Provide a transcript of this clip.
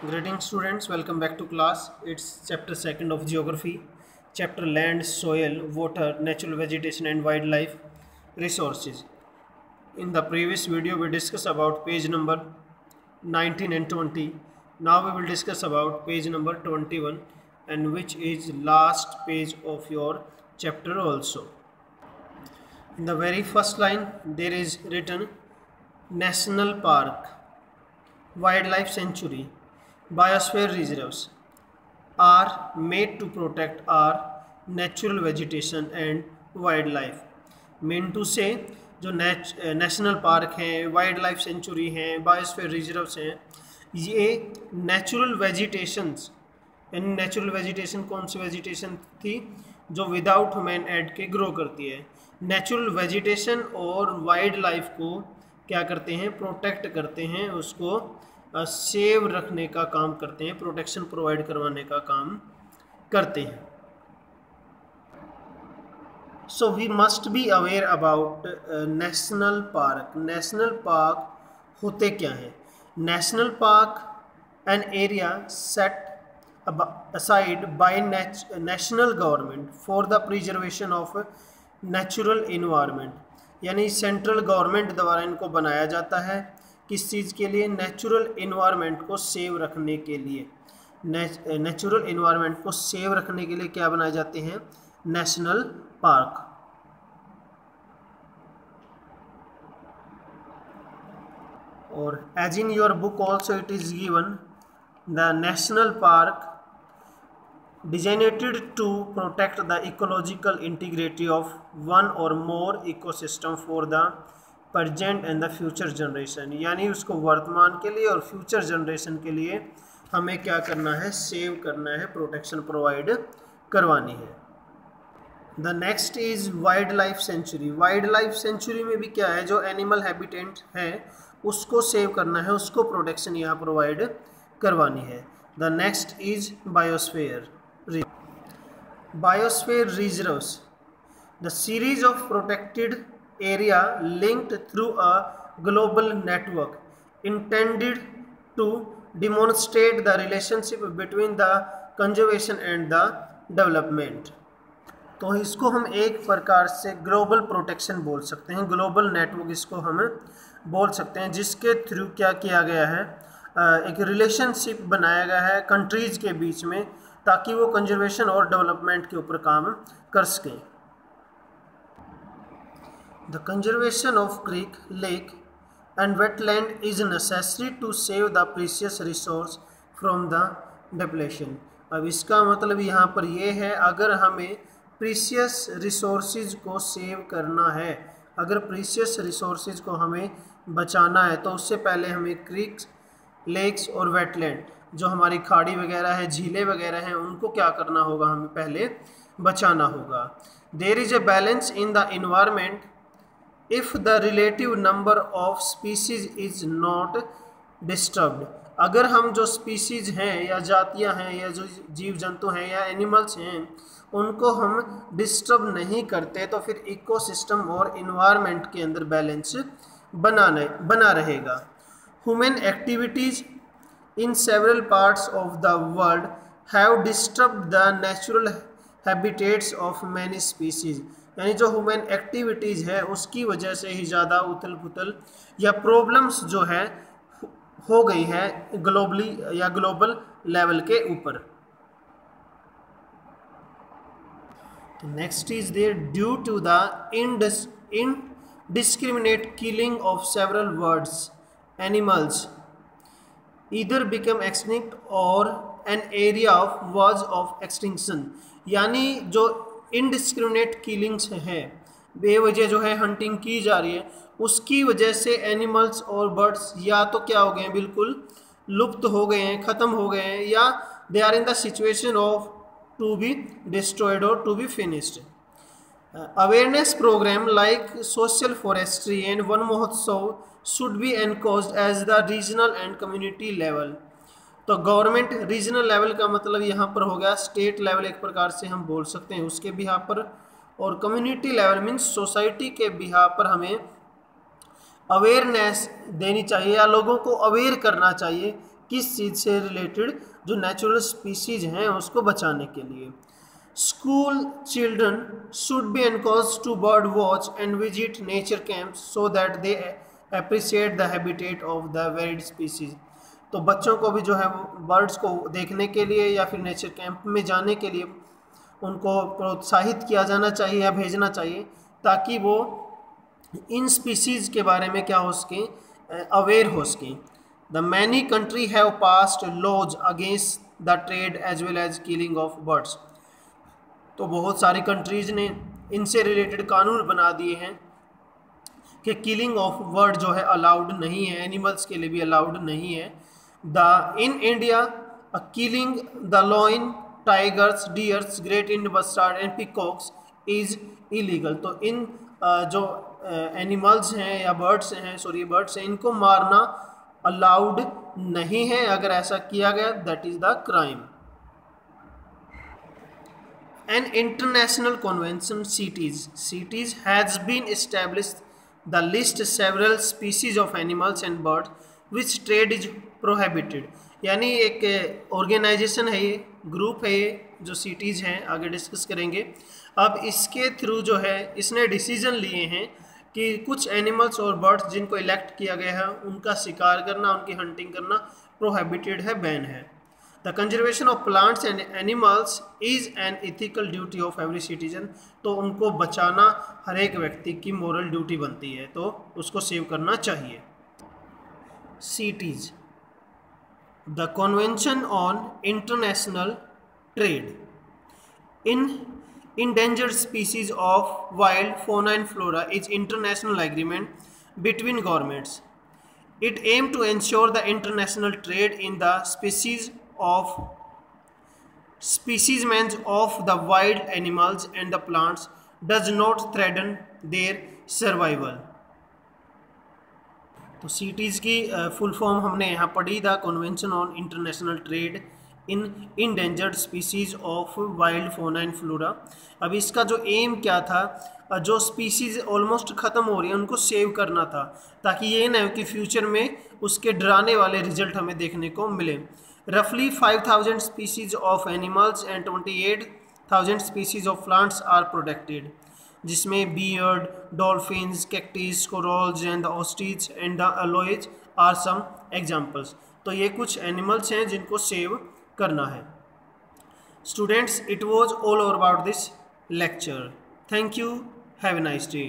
Greetings students, welcome back to class. It's chapter 2nd of geography, chapter land, soil, water, natural vegetation and wildlife resources. In the previous video we discussed about page number 19 and 20. Now we will discuss about page number 21 and which is last page of your chapter also. In the very first line there is written National Park, Wildlife Sanctuary, Biosphere reserves are made to protect our natural vegetation and wildlife. Mean to say जो national park हैं, wild life sanctuary हैं, biosphere reserves हैं, ये natural vegetations, यानी natural vegetation कौन सी vegetation थी जो without human add के ग्रो करती है. नेचुरल वेजिटेशन और वाइल्ड लाइफ को क्या करते हैं, प्रोटेक्ट करते हैं, उसको सेव रखने का काम करते हैं, प्रोटेक्शन प्रोवाइड करवाने का काम करते हैं. So we must be aware about national park. National park होते क्या हैं? National park an area set aside by national government for the preservation of natural environment. यानी सेंट्रल गवर्नमेंट द्वारा इनको बनाया जाता है. किस चीज़ के लिए? नेचुरल इन्वायरमेंट को सेव रखने के लिए. नेचुरल इन्वायरमेंट को सेव रखने के लिए क्या बनाए जाते हैं? National park. और as in your book also it is given the national park designated to protect the ecological integrity of one or more ecosystem for the present and the future generation. यानी उसको वर्तमान के लिए और future generation के लिए हमें क्या करना है? सेव करना है, प्रोटेक्शन प्रोवाइड करवानी है. The next is wild life sanctuary. Wild life sanctuary में भी क्या है? जो एनिमल हैबिटेट है उसको सेव करना है, उसको प्रोटेक्शन यहाँ प्रोवाइड करवानी है. The next is biosphere. Biosphere reserves, the series of protected area linked through a global network intended to demonstrate the relationship between the conservation and the development. तो इसको हम एक प्रकार से ग्लोबल प्रोटेक्शन बोल सकते हैं, ग्लोबल नेटवर्क इसको हम बोल सकते हैं, जिसके थ्रू क्या किया गया है? एक रिलेशनशिप बनाया गया है कंट्रीज़ के बीच में, ताकि वो कंजर्वेशन और डेवलपमेंट के ऊपर काम कर सकें. The conservation of creek, lake and wetland is necessary to save the precious resource from the depletion. अब इसका मतलब यहाँ पर ये है, अगर हमें प्रीशियस रिसोर्सेज को सेव करना है, अगर प्रीशियस रिसोर्सेज को हमें बचाना है, तो उससे पहले हमें क्रीक्स, लेक्स और वेटलैंड, जो हमारी खाड़ी वगैरह है, झीलें वगैरह हैं, उनको क्या करना होगा? हमें पहले बचाना होगा. There is a balance in the environment if the relative number of species is not disturbed. अगर हम जो स्पीसीज हैं या जातियां हैं या जो जीव जंतु हैं या एनिमल्स हैं उनको हम डिस्टर्ब नहीं करते, तो फिर इकोसिस्टम और इन्वायरमेंट के अंदर बैलेंस बना रहेगा. Human activities in several parts of the world have disturbed the natural habitats of many species. यानी जो ह्यूमन एक्टिविटीज़ है उसकी वजह से ही ज़्यादा उथल पुथल या प्रॉब्लम्स जो है हो गई है ग्लोबली या ग्लोबल लेवल के ऊपर. Next is there due to the indiscriminate killing of several birds, animals either become extinct or an area was of extinction. यानी जो indiscriminate killings है, बेवजह जो है हंटिंग की जा रही है, उसकी वजह से एनिमल्स और बर्ड्स या तो क्या हो गए हैं? बिल्कुल लुप्त हो गए हैं, ख़त्म हो गए हैं, या they are in the situation of to be destroyed और to be finished. Awareness programme like social forestry and Van Mahotsav should be encouraged as the regional and community level. तो गवर्नमेंट रीजनल लेवल का मतलब यहाँ पर हो गया स्टेट लेवल, एक प्रकार से हम बोल सकते हैं उसके बिहाफ पर, और कम्युनिटी लेवल मीन्स सोसाइटी के बिहाफ पर हमें अवेयरनेस देनी चाहिए या लोगों को अवेयर करना चाहिए किस चीज़ से रिलेटेड? जो नेचुरल स्पीसीज हैं उसको बचाने के लिए। School children should be encouraged to bird watch and visit nature camps so that they appreciate the habitat of the varied species. तो बच्चों को भी जो है वो बर्ड्स को देखने के लिए या फिर नेचर कैंप में जाने के लिए उनको प्रोत्साहित किया जाना चाहिए या भेजना चाहिए, ताकि वो इन स्पीसीज़ के बारे में क्या हो सके, अवेयर हो सकें। The many country have passed laws against the trade as well as killing of birds. तो बहुत सारी कंट्रीज़ ने इनसे रिलेटेड कानून बना दिए हैं कि किलिंग ऑफ बर्ड जो है अलाउड नहीं है, एनिमल्स के लिए भी अलाउड नहीं है। In India killing the lion, tigers, deers, great Indian bustard and peacocks is illegal. तो इन जो एनिमल्स हैं या बर्ड्स हैं, इनको मारना अलाउड नहीं है। अगर ऐसा किया गया that is the crime. An international convention CITES has been established the list several species of animals and birds which trade is prohibited। यानी एक ऑर्गेनाइजेशन है, ये ग्रुप है, ये जो CITES हैं, आगे डिस्कस करेंगे। अब इसके थ्रू जो है इसने डिसीजन लिए हैं कि कुछ एनिमल्स और बर्ड्स जिनको इलेक्ट किया गया है उनका शिकार करना, उनकी हंटिंग करना प्रोहिबिटेड है, बैन है। The conservation of plants and animals is an ethical duty of every citizen। तो उनको बचाना हर एक व्यक्ति की मोरल ड्यूटी बनती है, तो उसको सेव करना चाहिए। CITES, the Convention on International Trade in Endangered Species of Wild Fauna and Flora is international agreement between governments. It aims to ensure the international trade in the specimens of the wild animals and the plants does not threaten their survival। तो CITES की full form हमने यहाँ पढ़ी, the convention on international trade in endangered species of wild फोना and flora. अब इसका जो M क्या था, जो स्पीसीज ऑलमोस्ट ख़त्म हो रही है उनको सेव करना था, ताकि ये ना हो कि फ्यूचर में उसके डराने वाले रिजल्ट हमें देखने को मिले। Roughly 5,000 species of animals and 28,000 species of plants are protected, जिसमें beard, dolphins, cactus, corals and the ostriches and the aloes are some examples। तो ये कुछ एनिमल्स हैं जिनको सेव करना है। Students, it was all about this lecture. Thank you. Have a nice day.